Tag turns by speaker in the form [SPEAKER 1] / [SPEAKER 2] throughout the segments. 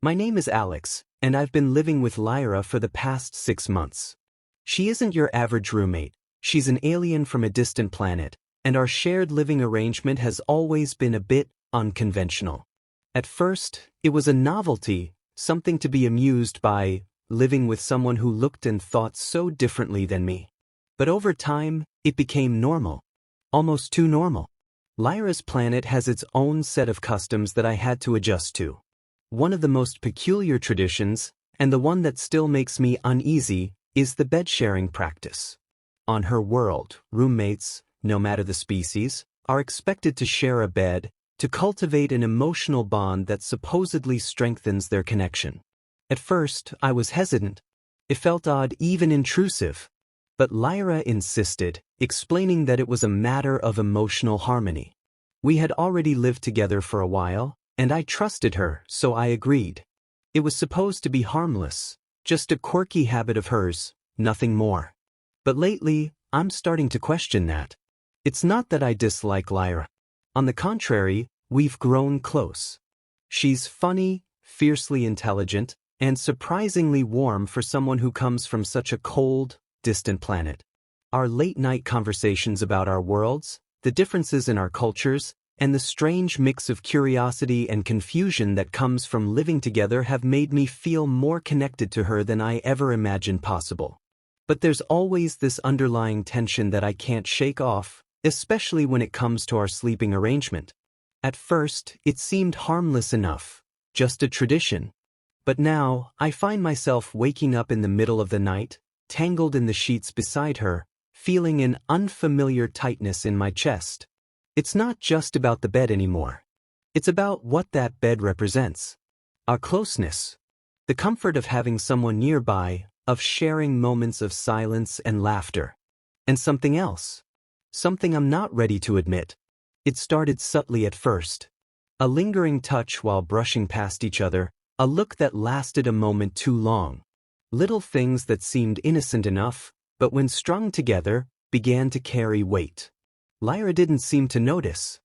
[SPEAKER 1] My name is Alex, and I've been living with Lyra for the past 6 months. She isn't your average roommate, she's an alien from a distant planet, and our shared living arrangement has always been a bit unconventional. At first, it was a novelty, something to be amused by, living with someone who looked and thought so differently than me. But over time, it became normal. Almost too normal. Lyra's planet has its own set of customs that I had to adjust to. One of the most peculiar traditions, and the one that still makes me uneasy, is the bed-sharing practice. On her world, roommates, no matter the species, are expected to share a bed, to cultivate an emotional bond that supposedly strengthens their connection. At first, I was hesitant. It felt odd, even intrusive. But Lyra insisted, explaining that it was a matter of emotional harmony. We had already lived together for a while, and I trusted her, so I agreed. It was supposed to be harmless, just a quirky habit of hers, nothing more. But lately, I'm starting to question that. It's not that I dislike Lyra. On the contrary, we've grown close. She's funny, fiercely intelligent, and surprisingly warm for someone who comes from such a cold, distant planet. Our late-night conversations about our worlds, the differences in our cultures, and the strange mix of curiosity and confusion that comes from living together have made me feel more connected to her than I ever imagined possible. But there's always this underlying tension that I can't shake off, especially when it comes to our sleeping arrangement. At first, it seemed harmless enough, just a tradition. But now, I find myself waking up in the middle of the night, tangled in the sheets beside her, feeling an unfamiliar tightness in my chest. It's not just about the bed anymore. It's about what that bed represents. Our closeness. The comfort of having someone nearby, of sharing moments of silence and laughter. And something else. Something I'm not ready to admit. It started subtly at first. A lingering touch while brushing past each other, a look that lasted a moment too long. Little things that seemed innocent enough, but when strung together, began to carry weight. Lyra didn't seem to notice.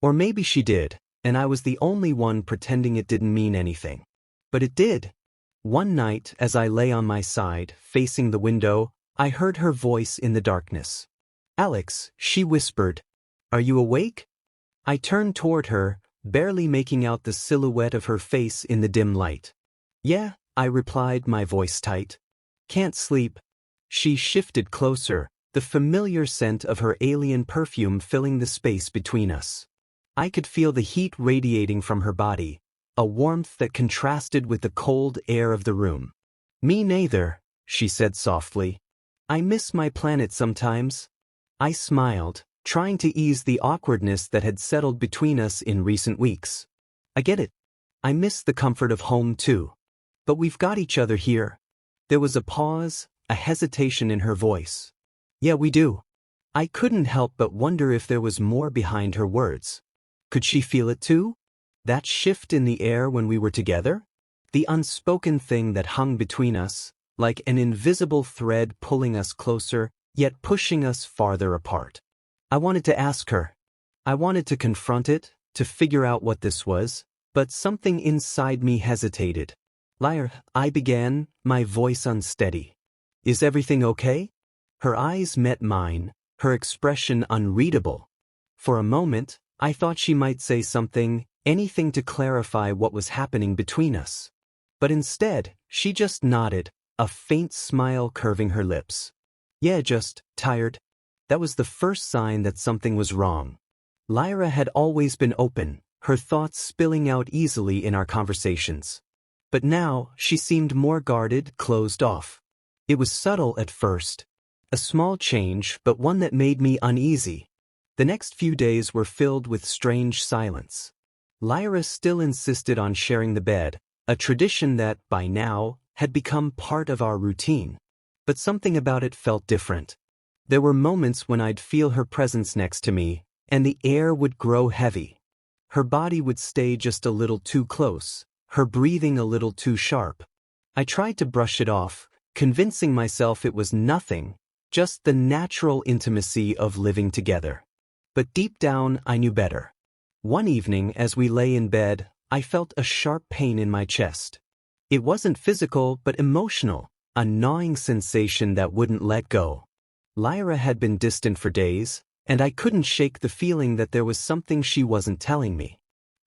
[SPEAKER 1] Or maybe she did, and I was the only one pretending it didn't mean anything. But it did. One night, as I lay on my side, facing the window, I heard her voice in the darkness. "Alex," she whispered. "Are you awake?" I turned toward her, barely making out the silhouette of her face in the dim light. "Yeah," I replied, my voice tight. "Can't sleep." She shifted closer, the familiar scent of her alien perfume filling the space between us. I could feel the heat radiating from her body, a warmth that contrasted with the cold air of the room. "Me neither," she said softly. "I miss my planet sometimes." I smiled, trying to ease the awkwardness that had settled between us in recent weeks. "I get it. I miss the comfort of home too. But we've got each other here." There was a pause, a hesitation in her voice. "Yeah, we do." I couldn't help but wonder if there was more behind her words. Could she feel it too? That shift in the air when we were together? The unspoken thing that hung between us, like an invisible thread pulling us closer, yet pushing us farther apart. I wanted to ask her. I wanted to confront it, to figure out what this was, but something inside me hesitated. "Lyra," I began, my voice unsteady. "Is everything okay?" Her eyes met mine, her expression unreadable. For a moment, I thought she might say something, anything to clarify what was happening between us. But instead, she just nodded, a faint smile curving her lips. "Yeah, just tired." That was the first sign that something was wrong. Lyra had always been open, her thoughts spilling out easily in our conversations. But now, she seemed more guarded, closed off. It was subtle at first. A small change, but one that made me uneasy. The next few days were filled with strange silence. Lyra still insisted on sharing the bed, a tradition that, by now, had become part of our routine. But something about it felt different. There were moments when I'd feel her presence next to me, and the air would grow heavy. Her body would stay just a little too close, her breathing a little too sharp. I tried to brush it off, convincing myself it was nothing, just the natural intimacy of living together. But deep down, I knew better. One evening, as we lay in bed, I felt a sharp pain in my chest. It wasn't physical but emotional, a gnawing sensation that wouldn't let go. Lyra had been distant for days, and I couldn't shake the feeling that there was something she wasn't telling me.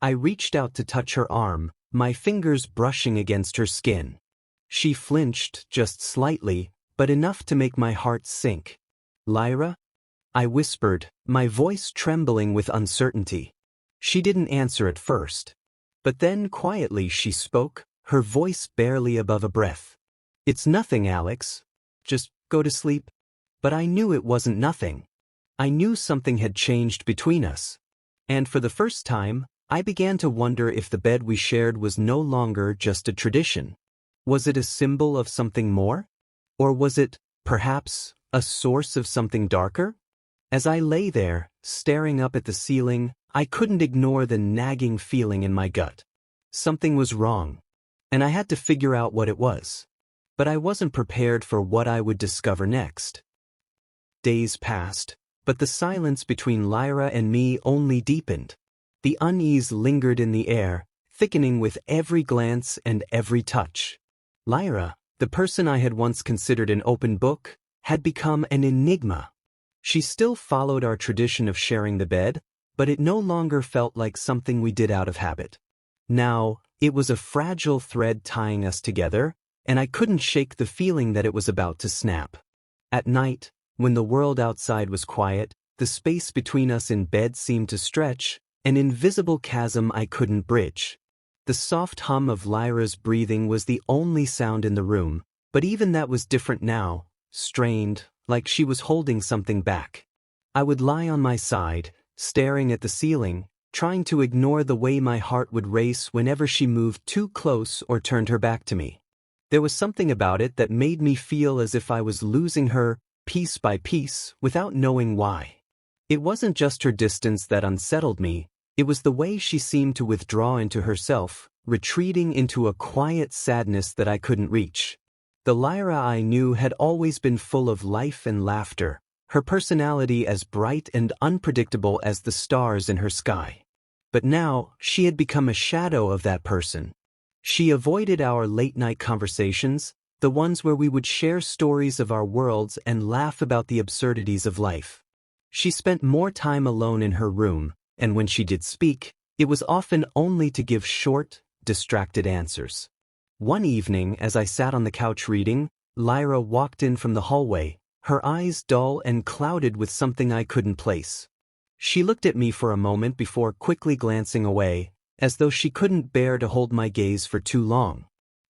[SPEAKER 1] I reached out to touch her arm, my fingers brushing against her skin. She flinched just slightly, but enough to make my heart sink. "Lyra?" I whispered, my voice trembling with uncertainty. She didn't answer at first. But then quietly she spoke, her voice barely above a breath. "It's nothing, Alex. Just go to sleep." But I knew it wasn't nothing. I knew something had changed between us. And for the first time, I began to wonder if the bed we shared was no longer just a tradition. Was it a symbol of something more? Or was it, perhaps, a source of something darker? As I lay there, staring up at the ceiling, I couldn't ignore the nagging feeling in my gut. Something was wrong, and I had to figure out what it was. But I wasn't prepared for what I would discover next. Days passed, but the silence between Lyra and me only deepened. The unease lingered in the air, thickening with every glance and every touch. Lyra, the person I had once considered an open book, had become an enigma. She still followed our tradition of sharing the bed, but it no longer felt like something we did out of habit. Now, it was a fragile thread tying us together, and I couldn't shake the feeling that it was about to snap. At night, when the world outside was quiet, the space between us in bed seemed to stretch, an invisible chasm I couldn't bridge. The soft hum of Lyra's breathing was the only sound in the room, but even that was different now, strained, like she was holding something back. I would lie on my side, staring at the ceiling, trying to ignore the way my heart would race whenever she moved too close or turned her back to me. There was something about it that made me feel as if I was losing her, piece by piece, without knowing why. It wasn't just her distance that unsettled me, it was the way she seemed to withdraw into herself, retreating into a quiet sadness that I couldn't reach. The Lyra I knew had always been full of life and laughter, her personality as bright and unpredictable as the stars in her sky. But now, she had become a shadow of that person. She avoided our late-night conversations, the ones where we would share stories of our worlds and laugh about the absurdities of life. She spent more time alone in her room, and when she did speak, it was often only to give short, distracted answers. One evening, as I sat on the couch reading, Lyra walked in from the hallway, her eyes dull and clouded with something I couldn't place. She looked at me for a moment before quickly glancing away, as though she couldn't bear to hold my gaze for too long.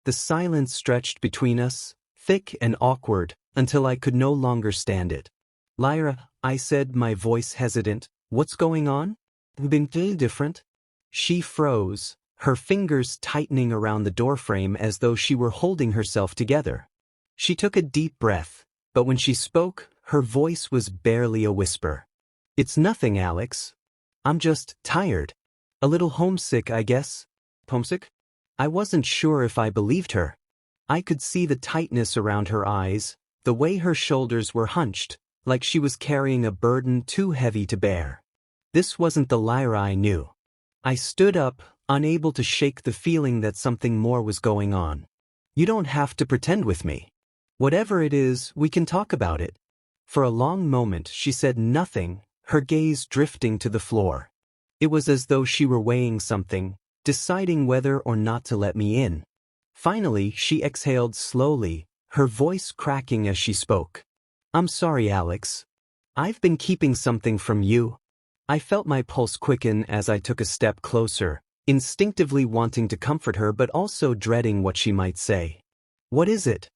[SPEAKER 1] The silence stretched between us, thick and awkward, until I could no longer stand it. "Lyra," I said, my voice hesitant, "what's going on? We've been different?" She froze, her fingers tightening around the doorframe as though she were holding herself together. She took a deep breath, but when she spoke, her voice was barely a whisper. "It's nothing, Alex. I'm just tired. A little homesick, I guess." "Homesick?" I wasn't sure if I believed her. I could see the tightness around her eyes, the way her shoulders were hunched, like she was carrying a burden too heavy to bear. This wasn't the Lyra I knew. I stood up, unable to shake the feeling that something more was going on. "You don't have to pretend with me. Whatever it is, we can talk about it." For a long moment she said nothing, her gaze drifting to the floor. It was as though she were weighing something, deciding whether or not to let me in. Finally, she exhaled slowly, her voice cracking as she spoke. "I'm sorry, Alex. I've been keeping something from you." I felt my pulse quicken as I took a step closer, instinctively wanting to comfort her but also dreading what she might say. "What is it?"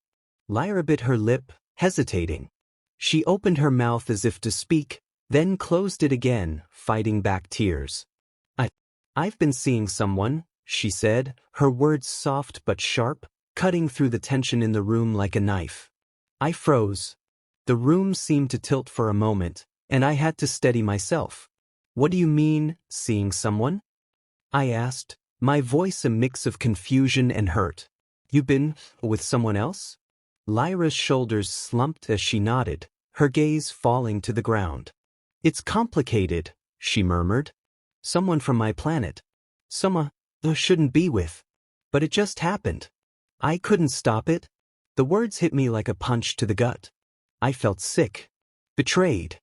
[SPEAKER 1] Lyra bit her lip, hesitating. She opened her mouth as if to speak, then closed it again, fighting back tears. I've been seeing someone," she said, her words soft but sharp, cutting through the tension in the room like a knife. I froze. The room seemed to tilt for a moment, and I had to steady myself. "What do you mean, seeing someone?" I asked, my voice a mix of confusion and hurt. "You've been with someone else?" Lyra's shoulders slumped as she nodded, her gaze falling to the ground. "It's complicated," she murmured. "Someone from my planet. Someone I shouldn't be with. But it just happened." I couldn't stop it. The words hit me like a punch to the gut. I felt sick. Betrayed.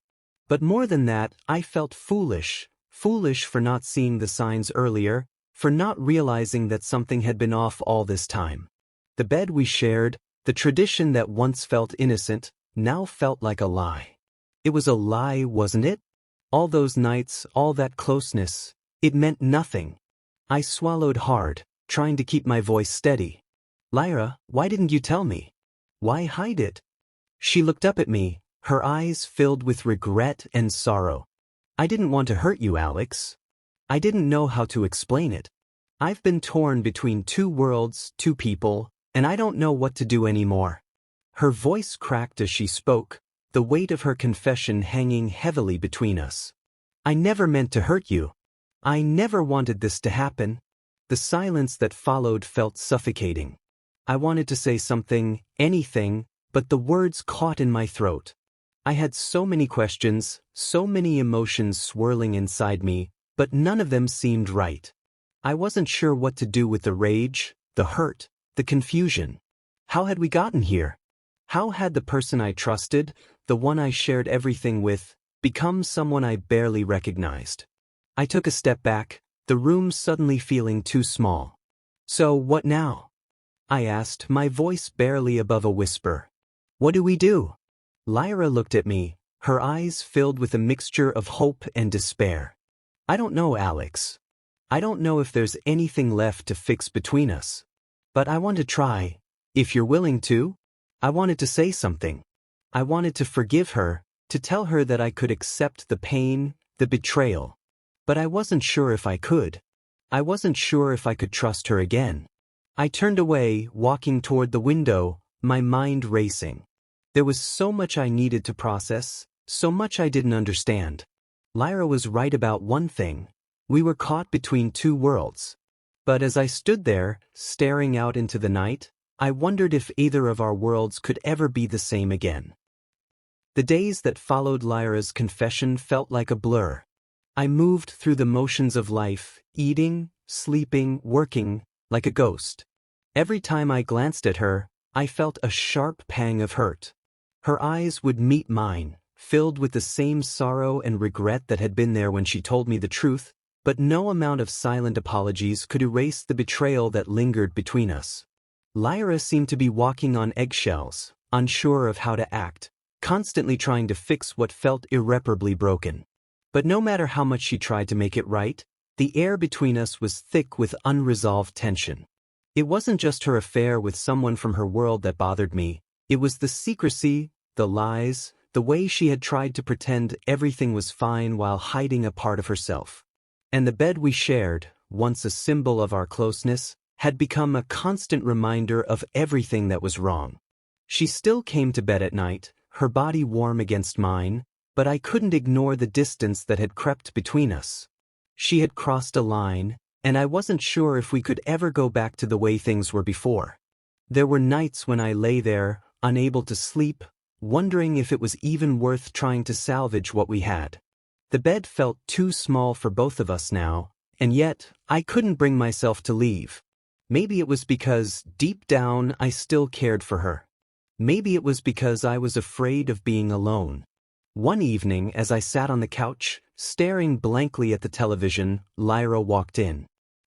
[SPEAKER 1] But more than that, I felt foolish. Foolish for not seeing the signs earlier, for not realizing that something had been off all this time. The bed we shared, the tradition that once felt innocent, now felt like a lie. It was a lie, wasn't it? All those nights, all that closeness, it meant nothing. I swallowed hard, trying to keep my voice steady. Lyra, why didn't you tell me? Why hide it? She looked up at me, her eyes filled with regret and sorrow. I didn't want to hurt you, Alex. I didn't know how to explain it. I've been torn between two worlds, two people, and I don't know what to do anymore. Her voice cracked as she spoke, the weight of her confession hanging heavily between us. I never meant to hurt you. I never wanted this to happen. The silence that followed felt suffocating. I wanted to say something, anything, but the words caught in my throat. I had so many questions, so many emotions swirling inside me, but none of them seemed right. I wasn't sure what to do with the rage, the hurt, the confusion. How had we gotten here? How had the person I trusted, the one I shared everything with, become someone I barely recognized? I took a step back, the room suddenly feeling too small. So what now? I asked, my voice barely above a whisper. What do we do? Lyra looked at me, her eyes filled with a mixture of hope and despair. I don't know, Alex. I don't know if there's anything left to fix between us. But I want to try, if you're willing to. I wanted to say something. I wanted to forgive her, to tell her that I could accept the pain, the betrayal. But I wasn't sure if I could. I wasn't sure if I could trust her again. I turned away, walking toward the window, my mind racing. There was so much I needed to process, so much I didn't understand. Lyra was right about one thing. We were caught between two worlds. But as I stood there, staring out into the night, I wondered if either of our worlds could ever be the same again. The days that followed Lyra's confession felt like a blur. I moved through the motions of life, eating, sleeping, working, like a ghost. Every time I glanced at her, I felt a sharp pang of hurt. Her eyes would meet mine, filled with the same sorrow and regret that had been there when she told me the truth, but no amount of silent apologies could erase the betrayal that lingered between us. Lyra seemed to be walking on eggshells, unsure of how to act, constantly trying to fix what felt irreparably broken. But no matter how much she tried to make it right, the air between us was thick with unresolved tension. It wasn't just her affair with someone from her world that bothered me. It was the secrecy, the lies, the way she had tried to pretend everything was fine while hiding a part of herself. And the bed we shared, once a symbol of our closeness, had become a constant reminder of everything that was wrong. She still came to bed at night, her body warm against mine, but I couldn't ignore the distance that had crept between us. She had crossed a line, and I wasn't sure if we could ever go back to the way things were before. There were nights when I lay there, unable to sleep, wondering if it was even worth trying to salvage what we had. The bed felt too small for both of us now, and yet I couldn't bring myself to leave. Maybe it was because, deep down, I still cared for her. Maybe it was because I was afraid of being alone. One evening, as I sat on the couch, staring blankly at the television, Lyra walked in.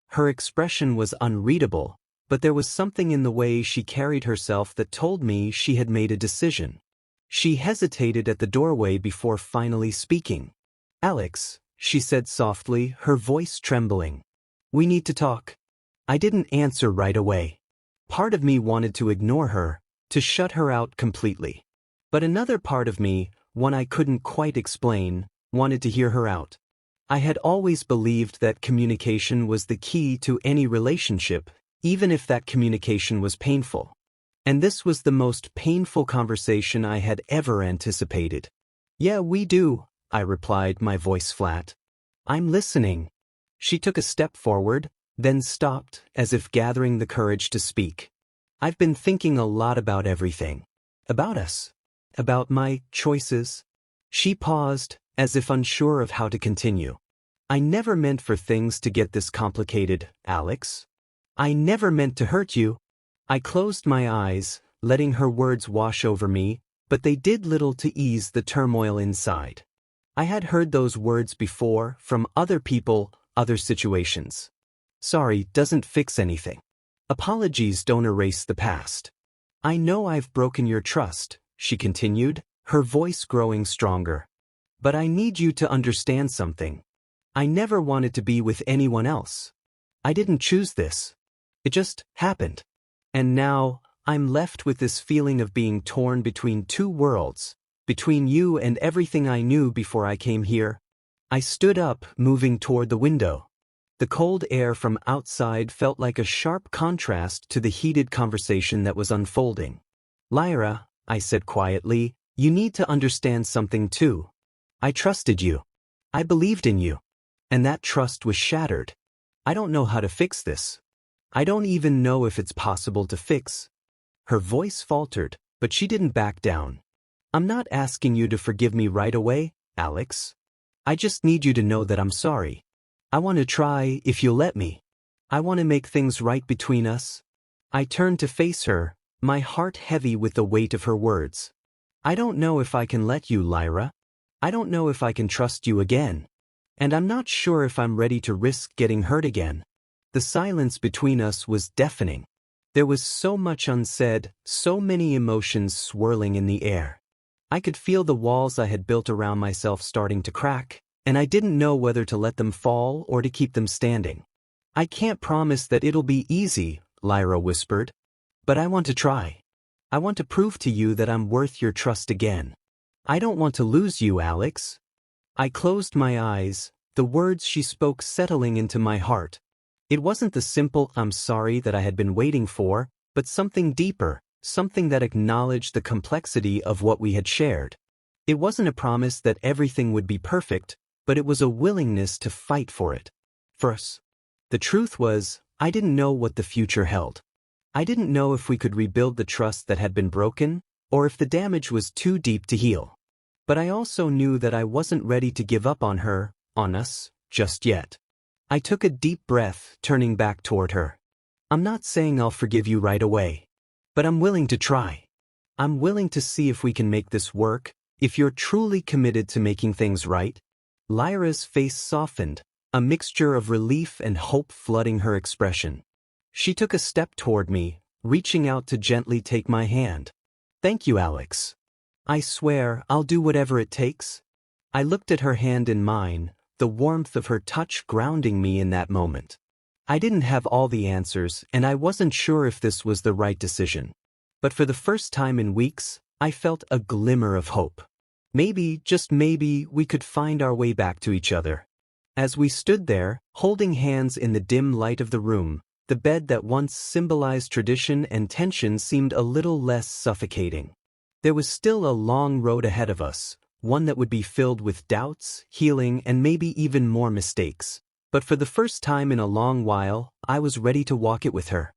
[SPEAKER 1] Her expression was unreadable, but there was something in the way she carried herself that told me she had made a decision. She hesitated at the doorway before finally speaking. "Alex," she said softly, her voice trembling. "We need to talk." I didn't answer right away. Part of me wanted to ignore her, to shut her out completely. But another part of me, one I couldn't quite explain, wanted to hear her out. I had always believed that communication was the key to any relationship, even if that communication was painful. And this was the most painful conversation I had ever anticipated. "Yeah, we do," I replied, my voice flat. "I'm listening." She took a step forward, then stopped, as if gathering the courage to speak. "I've been thinking a lot about everything. About us. About my choices." She paused, as if unsure of how to continue. "I never meant for things to get this complicated, Alex. I never meant to hurt you. I closed my eyes, letting her words wash over me, but they did little to ease the turmoil inside. I had heard those words before, from other people, other situations. Sorry doesn't fix anything. Apologies don't erase the past. I know I've broken your trust, she continued, her voice growing stronger. But I need you to understand something. I never wanted to be with anyone else. I didn't choose this. It just happened. And now, I'm left with this feeling of being torn between two worlds, between you and everything I knew before I came here. I stood up, moving toward the window. The cold air from outside felt like a sharp contrast to the heated conversation that was unfolding. Lyra, I said quietly, you need to understand something too. I trusted you. I believed in you. And that trust was shattered. I don't know how to fix this. I don't even know if it's possible to fix. Her voice faltered, but she didn't back down. I'm not asking you to forgive me right away, Alex. I just need you to know that I'm sorry. I want to try if you'll let me. I want to make things right between us. I turned to face her, my heart heavy with the weight of her words. I don't know if I can let you, Lyra. I don't know if I can trust you again. And I'm not sure if I'm ready to risk getting hurt again. The silence between us was deafening. There was so much unsaid, so many emotions swirling in the air. I could feel the walls I had built around myself starting to crack, and I didn't know whether to let them fall or to keep them standing. I can't promise that it'll be easy, Lyra whispered. But I want to try. I want to prove to you that I'm worth your trust again. I don't want to lose you, Alex. I closed my eyes, the words she spoke settling into my heart. It wasn't the simple "I'm sorry" that I had been waiting for, but something deeper, something that acknowledged the complexity of what we had shared. It wasn't a promise that everything would be perfect, but it was a willingness to fight for it. For us. The truth was, I didn't know what the future held. I didn't know if we could rebuild the trust that had been broken, or if the damage was too deep to heal. But I also knew that I wasn't ready to give up on her, on us, just yet. I took a deep breath, turning back toward her. I'm not saying I'll forgive you right away. But I'm willing to try. I'm willing to see if we can make this work, if you're truly committed to making things right. Lyra's face softened, a mixture of relief and hope flooding her expression. She took a step toward me, reaching out to gently take my hand. Thank you, Alex. I swear I'll do whatever it takes. I looked at her hand in mine, the warmth of her touch grounding me in that moment. I didn't have all the answers, and I wasn't sure if this was the right decision. But for the first time in weeks, I felt a glimmer of hope. Maybe, just maybe, we could find our way back to each other. As we stood there, holding hands in the dim light of the room, the bed that once symbolized tradition and tension seemed a little less suffocating. There was still a long road ahead of us, one that would be filled with doubts, healing, and maybe even more mistakes. But for the first time in a long while, I was ready to walk it with her.